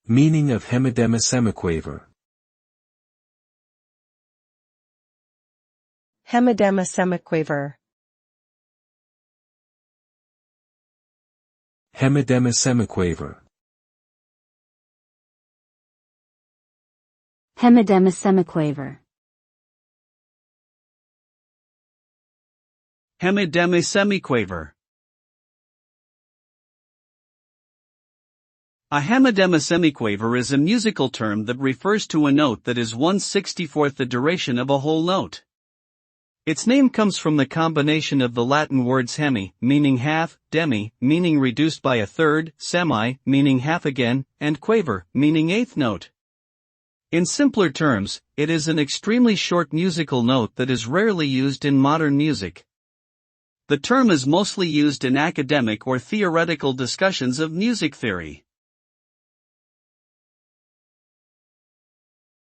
Meaning of hemidemisemiquaver. Hemidemisemiquaver. Hemidemisemiquaver. Hemidemisemiquaver. Hemidemisemiquaver. A hemidemisemiquaver is a musical term that refers to a note that is 1/64th the duration of a whole note. Its name comes from the combination of the Latin words hemi, meaning half, demi, meaning reduced by a third, semi, meaning half again, and quaver, meaning eighth note. In simpler terms, it is an extremely short musical note that is rarely used in modern music. The term is mostly used in academic or theoretical discussions of music theory.